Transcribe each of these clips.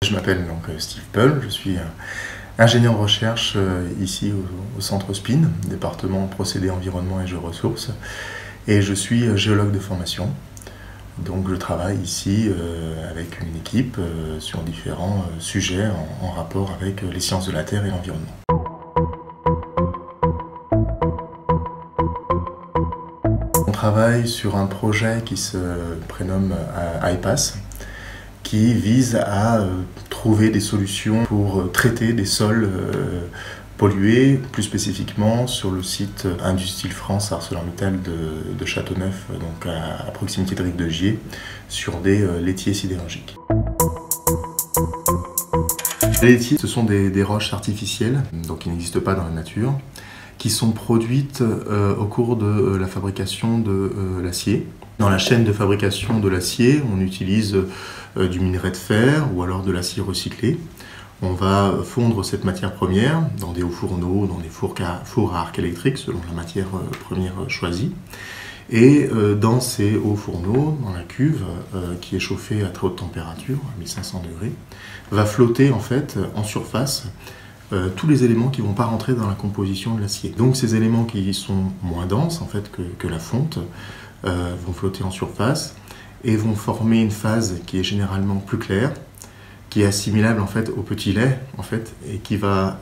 Je m'appelle donc Steve Peul, je suis ingénieur de recherche ici au centre SPIN, département procédés environnement et géoressources, et je suis géologue de formation. Donc je travaille ici avec une équipe sur différents sujets en rapport avec les sciences de la Terre et l'environnement. On travaille sur un projet qui se prénomme iPass, qui vise à trouver des solutions pour traiter des sols pollués, plus spécifiquement sur le site Industille France ArcelorMittal de Châteauneuf, donc à proximité de Rive de Gier, sur des laitiers sidérurgiques. Les laitiers, ce sont des roches artificielles, donc qui n'existent pas dans la nature, qui sont produites au cours de la fabrication de l'acier. Dans la chaîne de fabrication de l'acier, on utilise du minerai de fer ou alors de l'acier recyclé. On va fondre cette matière première dans des hauts fourneaux, dans des fours à arc électrique selon la matière première choisie. Et dans ces hauts fourneaux, dans la cuve qui est chauffée à très haute température, à 1500 degrés, va flotter en fait en surface tous les éléments qui ne vont pas rentrer dans la composition de l'acier. Donc ces éléments qui sont moins denses en fait que la fonte vont flotter en surface et vont former une phase qui est généralement plus claire, qui est assimilable en fait au petit lait en fait, et qui va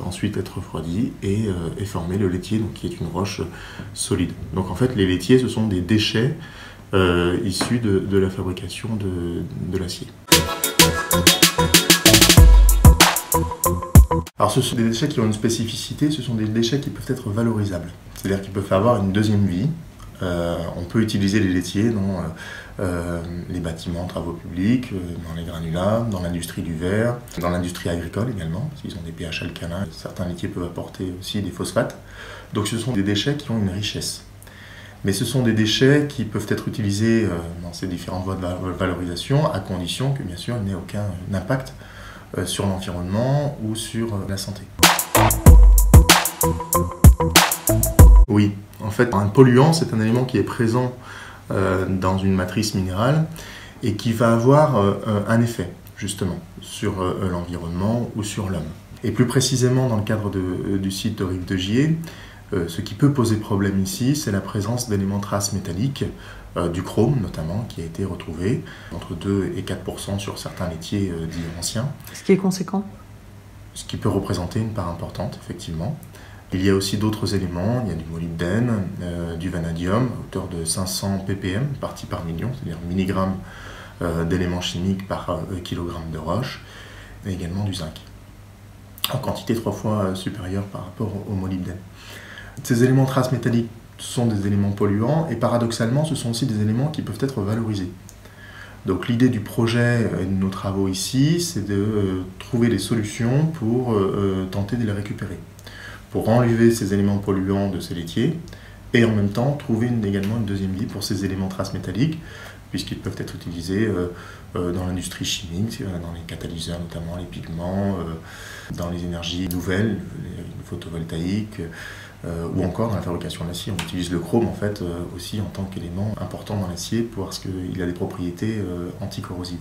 ensuite être refroidi et former le laitier, donc qui est une roche solide. Donc en fait les laitiers ce sont des déchets issus de la fabrication de l'acier. Alors ce sont des déchets qui ont une spécificité, ce sont des déchets qui peuvent être valorisables, c'est-à-dire qu'ils peuvent avoir une deuxième vie. On peut utiliser les laitiers dans les bâtiments, travaux publics, dans les granulats, dans l'industrie du verre, dans l'industrie agricole également, parce qu'ils ont des pH alcalins. Certains laitiers peuvent apporter aussi des phosphates. Donc ce sont des déchets qui ont une richesse. Mais ce sont des déchets qui peuvent être utilisés dans ces différentes voies de valorisation, à condition que bien sûr il n'y ait aucun impact sur l'environnement ou sur la santé. Oui, en fait, un polluant, c'est un élément qui est présent dans une matrice minérale et qui va avoir un effet, justement, sur l'environnement ou sur l'homme. Et plus précisément, dans le cadre du site de Rive de Gier, ce qui peut poser problème ici, c'est la présence d'éléments traces métalliques, du chrome notamment, qui a été retrouvé entre 2 et 4% sur certains laitiers dits anciens. Ce qui est conséquent. Ce qui peut représenter une part importante, effectivement. Il y a aussi d'autres éléments, il y a du molybdène, du vanadium, à hauteur de 500 ppm, partie par million, c'est-à-dire milligrammes d'éléments chimiques par kilogramme de roche, et également du zinc, en quantité 3 fois supérieure par rapport au molybdène. Ces éléments traces métalliques sont des éléments polluants, et paradoxalement, ce sont aussi des éléments qui peuvent être valorisés. Donc l'idée du projet et de nos travaux ici, c'est de trouver des solutions pour tenter de les récupérer, pour enlever ces éléments polluants de ces laitiers et en même temps trouver également une deuxième vie pour ces éléments traces métalliques, puisqu'ils peuvent être utilisés dans l'industrie chimique, dans les catalyseurs notamment, les pigments, dans les énergies nouvelles, les photovoltaïques, ou encore dans la fabrication de l'acier. On utilise le chrome en fait aussi en tant qu'élément important dans l'acier parce qu'il a des propriétés anticorrosives.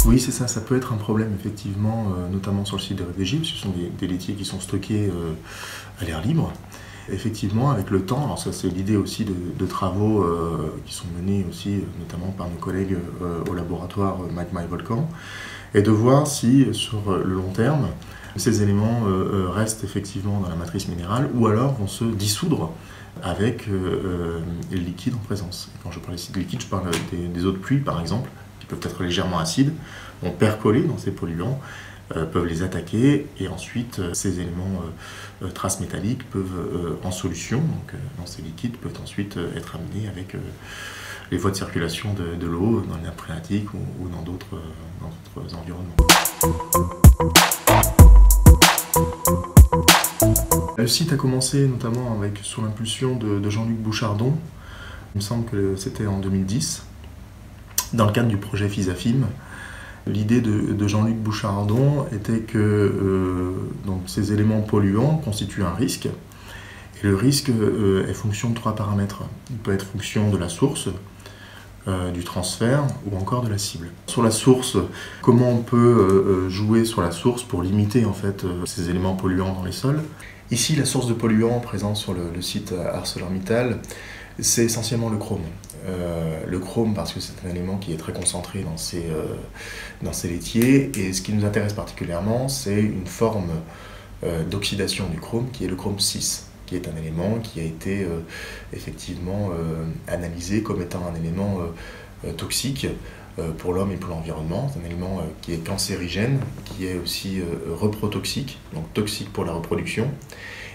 Oui, c'est ça, ça peut être un problème effectivement, notamment sur le site de Rive de Gier, parce que ce sont des laitiers qui sont stockés à l'air libre. Effectivement, avec le temps, alors ça c'est l'idée aussi de travaux qui sont menés aussi notamment par nos collègues au laboratoire Magma et Volcan, et de voir si sur le long terme, ces éléments restent effectivement dans la matrice minérale ou alors vont se dissoudre avec les liquides en présence. Et quand je parle ici de liquides, je parle des eaux de pluie par exemple, qui peuvent être légèrement acides, vont percoler dans ces polluants, peuvent les attaquer et ensuite ces éléments traces métalliques peuvent en solution, donc dans ces liquides, peuvent ensuite être amenés avec les voies de circulation de l'eau dans les nappes phréatiques ou dans d'autres environnements. Le site a commencé notamment sous l'impulsion de Jean-Luc Bouchardon, il me semble que c'était en 2010, dans le cadre du projet FISAFIM. L'idée de Jean-Luc Bouchardon était que donc, ces éléments polluants constituent un risque. Et le risque est fonction de 3 paramètres. Il peut être fonction de la source, du transfert ou encore de la cible. Sur la source, comment on peut jouer sur la source pour limiter en fait ces éléments polluants dans les sols. Ici, la source de polluants présente sur le site ArcelorMittal, c'est essentiellement le chrome. Le chrome parce que c'est un élément qui est très concentré dans ces laitiers, et ce qui nous intéresse particulièrement, c'est une forme d'oxydation du chrome qui est le chrome 6, qui est un élément qui a été effectivement analysé comme étant un élément toxique pour l'homme et pour l'environnement. C'est un élément qui est cancérigène, qui est aussi reprotoxique, donc toxique pour la reproduction,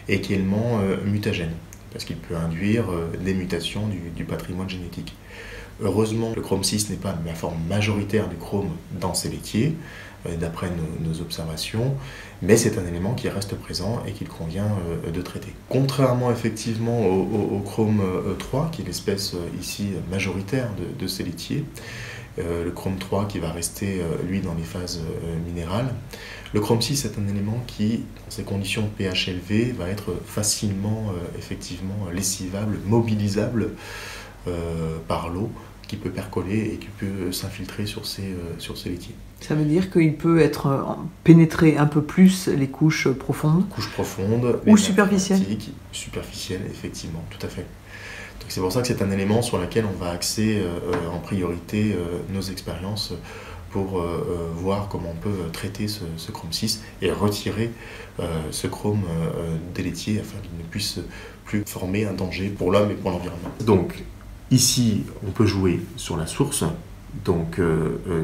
et qui est également mutagène, parce qu'il peut induire des mutations du patrimoine génétique. Heureusement, le chrome 6 n'est pas la forme majoritaire du chrome dans ces laitiers, d'après nos observations, mais c'est un élément qui reste présent et qu'il convient de traiter. Contrairement effectivement au chrome 3, qui est l'espèce ici majoritaire de ces laitiers, le chrome 3 qui va rester, lui, dans les phases minérales. Le chrome 6 est un élément qui, dans ces conditions de pH élevé, va être facilement, effectivement, lessivable, mobilisable par l'eau, qui peut percoler et qui peut s'infiltrer sur ces laitiers. Ça veut dire qu'il peut pénétrer un peu plus les couches profondes. Couches profondes. Ou superficielles. Superficielles, effectivement, tout à fait. C'est pour ça que c'est un élément sur lequel on va axer en priorité nos expériences pour voir comment on peut traiter ce chrome 6 et retirer ce chrome des laitiers afin qu'il ne puisse plus former un danger pour l'homme et pour l'environnement. Donc ici, on peut jouer sur la source, donc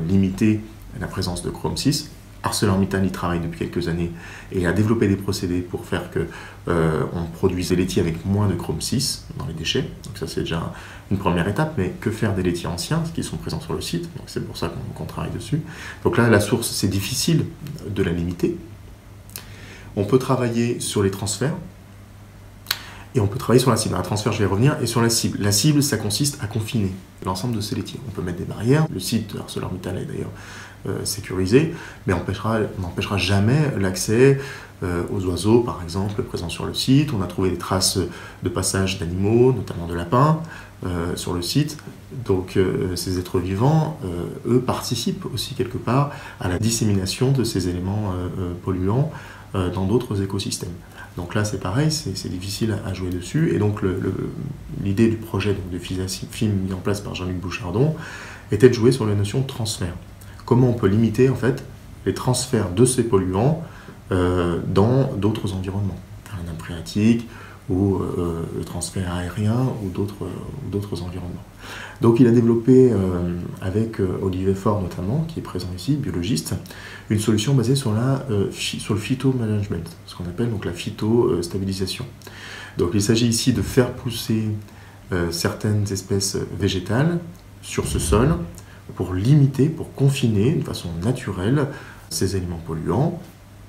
limiter la présence de chrome 6. ArcelorMittal y travaille depuis quelques années et a développé des procédés pour faire que on produise des laitiers avec moins de chrome 6 dans les déchets. Donc ça c'est déjà une première étape, mais que faire des laitiers anciens qui sont présents sur le site? Donc c'est pour ça qu'on travaille dessus. Donc là la source c'est difficile de la limiter. On peut travailler sur les transferts et on peut travailler sur la cible. Un transfert, je vais y revenir, et sur la cible. La cible, ça consiste à confiner l'ensemble de ces laitiers. On peut mettre des barrières. Le site ArcelorMittal est d'ailleurs sécurisé, mais on n'empêchera jamais l'accès aux oiseaux, par exemple, présents sur le site. On a trouvé des traces de passage d'animaux, notamment de lapins, sur le site. Donc ces êtres vivants, eux, participent aussi quelque part à la dissémination de ces éléments polluants dans d'autres écosystèmes. Donc là, c'est pareil, c'est difficile à jouer dessus. Et donc l'idée du projet de FISA-FIM mis en place par Jean-Luc Bouchardon était de jouer sur la notion de transfert. Comment on peut limiter en fait les transferts de ces polluants dans d'autres environnements, la nappe phréatique ou le transfert aérien ou d'autres environnements. Donc il a développé avec Olivier Faure notamment, qui est présent ici, biologiste, une solution basée sur le phytomanagement, ce qu'on appelle donc la phytostabilisation. Donc il s'agit ici de faire pousser certaines espèces végétales sur ce sol pour limiter, pour confiner de façon naturelle ces éléments polluants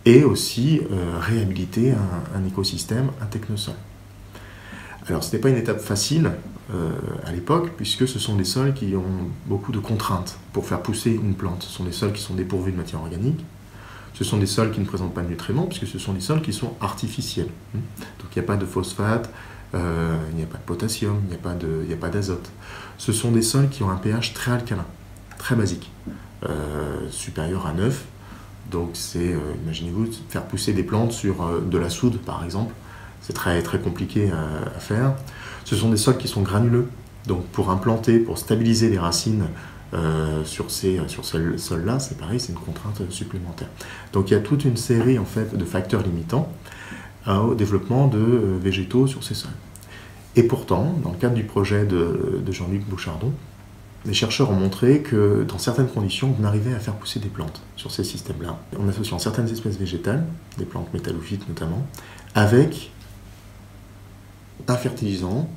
et aussi réhabiliter un écosystème, un technosol. Alors ce n'est pas une étape facile à l'époque, puisque ce sont des sols qui ont beaucoup de contraintes pour faire pousser une plante. Ce sont des sols qui sont dépourvus de matière organique, ce sont des sols qui ne présentent pas de nutriments, puisque ce sont des sols qui sont artificiels. Donc il n'y a pas de phosphate, il n'y a pas de potassium, il n'y a pas d'azote. Ce sont des sols qui ont un pH très alcalin, très basique, supérieur à 9. Donc c'est, imaginez-vous, faire pousser des plantes sur de la soude par exemple, c'est très, très compliqué à faire. Ce sont des sols qui sont granuleux, donc pour implanter, pour stabiliser les racines sur ces sols-là, c'est pareil, c'est une contrainte supplémentaire. Donc il y a toute une série en fait, de facteurs limitants au développement de végétaux sur ces sols. Et pourtant, dans le cadre du projet de Jean-Luc Bouchardon, les chercheurs ont montré que dans certaines conditions, on arrivait à faire pousser des plantes sur ces systèmes-là, en associant certaines espèces végétales, des plantes métallophytes notamment, avec un fertilisant,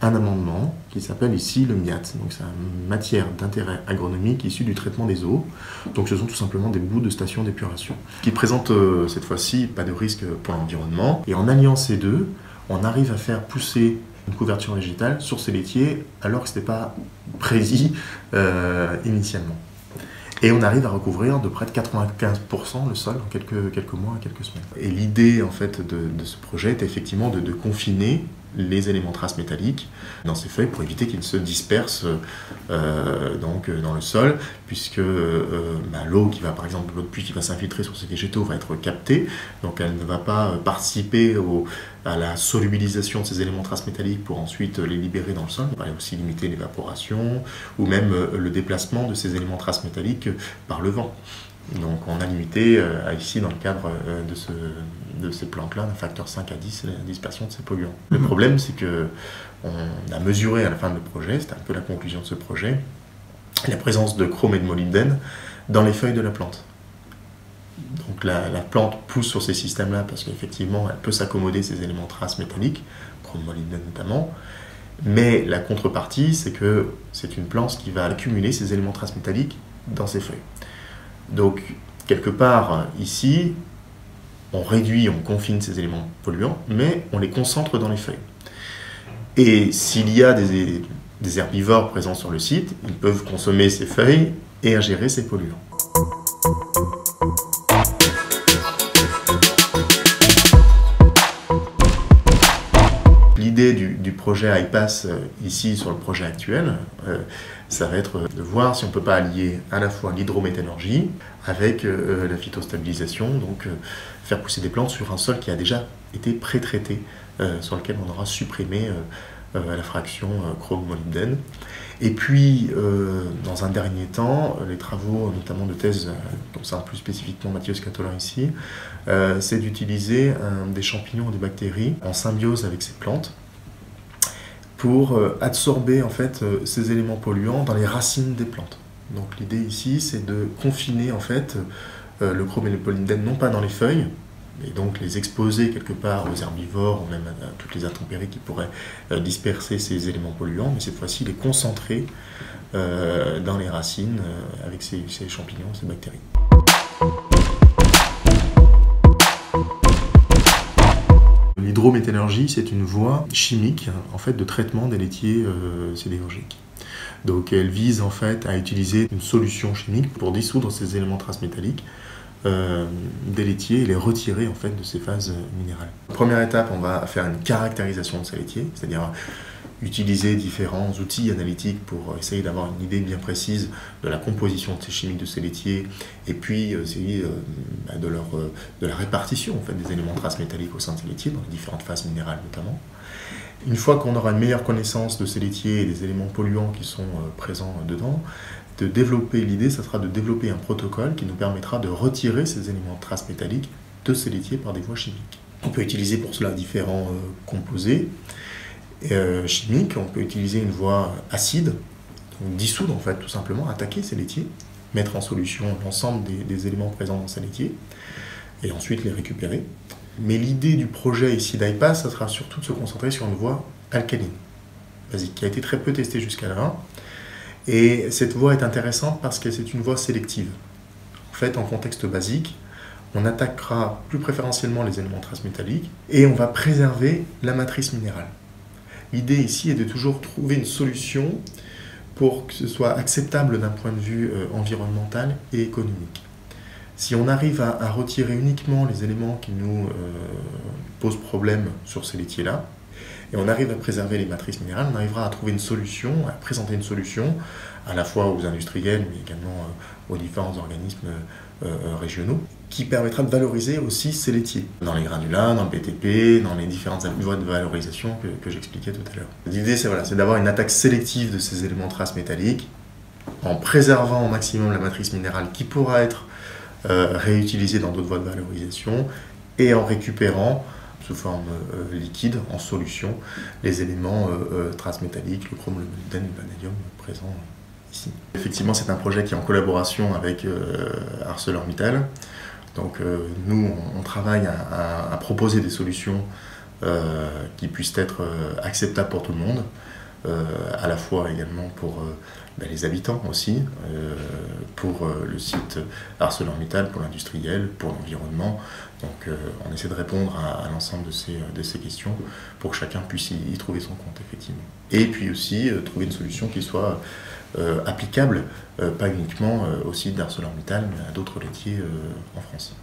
un amendement qui s'appelle ici le MIAT. Donc c'est une matière d'intérêt agronomique issue du traitement des eaux. Donc ce sont tout simplement des bouts de stations d'épuration qui présentent cette fois-ci pas de risque pour l'environnement. Et en alliant ces deux, on arrive à faire pousser une couverture végétale sur ces laitiers alors que ce n'était pas prédit initialement. Et on arrive à recouvrir de près de 95% le sol en quelques mois, quelques semaines. Et l'idée en fait de ce projet est effectivement de confiner les éléments traces métalliques dans ces feuilles pour éviter qu'ils se dispersent donc, dans le sol, puisque l'eau qui va, par exemple, l'eau de pluie qui va s'infiltrer sur ces végétaux va être captée, donc elle ne va pas participer à la solubilisation de ces éléments traces métalliques pour ensuite les libérer dans le sol. On va aussi limiter l'évaporation ou même le déplacement de ces éléments traces métalliques par le vent. Donc on a limité ici dans le cadre de ces plantes-là d'un facteur 5 à 10 la dispersion de ces polluants. Le problème c'est qu'on a mesuré à la fin du projet, c'était un peu la conclusion de ce projet, la présence de chrome et de molybdène dans les feuilles de la plante. Donc la plante pousse sur ces systèmes-là parce qu'effectivement elle peut s'accommoder ces éléments traces métalliques, chrome, molybdène notamment, mais la contrepartie c'est que c'est une plante qui va accumuler ces éléments traces métalliques dans ses feuilles. Donc, quelque part, ici, on réduit, on confine ces éléments polluants, mais on les concentre dans les feuilles. Et s'il y a des herbivores présents sur le site, ils peuvent consommer ces feuilles et ingérer ces polluants. L'idée du projet iPass ici sur le projet actuel, ça va être de voir si on ne peut pas allier à la fois l'hydrométallurgie avec la phytostabilisation, donc faire pousser des plantes sur un sol qui a déjà été pré-traité, sur lequel on aura supprimé la fraction chrome-molybdène. Et puis, dans un dernier temps, les travaux, notamment de thèse, concernent plus spécifiquement Mathieu Scatolin ici, c'est d'utiliser des champignons et des bactéries en symbiose avec ces plantes pour absorber en fait ces éléments polluants dans les racines des plantes. Donc l'idée ici, c'est de confiner en fait le chrome et le molybdène non pas dans les feuilles, et donc les exposer quelque part aux herbivores ou même à toutes les intempéries qui pourraient disperser ces éléments polluants, mais cette fois-ci les concentrer dans les racines avec ces champignons, ces bactéries. L'hydrométallurgie, c'est une voie chimique en fait, de traitement des laitiers sidérurgiques. Donc elle vise en fait à utiliser une solution chimique pour dissoudre ces éléments traces métalliques des laitiers et les retirer en fait de ces phases minérales. Première étape, on va faire une caractérisation de ces laitiers, c'est-à-dire utiliser différents outils analytiques pour essayer d'avoir une idée bien précise de la composition chimique de ces laitiers et puis essayer de la répartition en fait, des éléments traces métalliques au sein de ces laitiers, dans les différentes phases minérales notamment. Une fois qu'on aura une meilleure connaissance de ces laitiers et des éléments polluants qui sont présents dedans, de développer l'idée, ça sera de développer un protocole qui nous permettra de retirer ces éléments de traces métalliques de ces laitiers par des voies chimiques. On peut utiliser pour cela différents composés chimiques. On peut utiliser une voie acide, donc dissoudre en fait tout simplement, attaquer ces laitiers, mettre en solution l'ensemble des éléments présents dans ces laitiers et ensuite les récupérer. Mais l'idée du projet ici d'iPass, ça sera surtout de se concentrer sur une voie alcaline, basique, qui a été très peu testée jusqu'à là. Et cette voie est intéressante parce que c'est une voie sélective. En fait, en contexte basique, on attaquera plus préférentiellement les éléments traces métalliques et on va préserver la matrice minérale. L'idée ici est de toujours trouver une solution pour que ce soit acceptable d'un point de vue environnemental et économique. Si on arrive à retirer uniquement les éléments qui nous posent problème sur ces laitiers-là, et on arrive à préserver les matrices minérales, on arrivera à trouver une solution, à présenter une solution, à la fois aux industriels, mais également aux différents organismes régionaux, qui permettra de valoriser aussi ces laitiers, dans les granulats, dans le BTP, dans les différentes voies de valorisation que j'expliquais tout à l'heure. L'idée, c'est d'avoir une attaque sélective de ces éléments traces métalliques, en préservant au maximum la matrice minérale qui pourra être réutilisée dans d'autres voies de valorisation, et en récupérant sous forme liquide, en solution, les éléments traces métalliques, le chrome, le molybdène, le vanadium présents ici. Effectivement, c'est un projet qui est en collaboration avec ArcelorMittal. Donc nous, on travaille à proposer des solutions qui puissent être acceptables pour tout le monde, à la fois également pour les habitants aussi, pour le site ArcelorMittal, pour l'industriel, pour l'environnement. Donc on essaie de répondre à l'ensemble de ces questions pour que chacun puisse y trouver son compte, effectivement. Et puis aussi trouver une solution qui soit applicable, pas uniquement au site d'ArcelorMittal, mais à d'autres laitiers en France.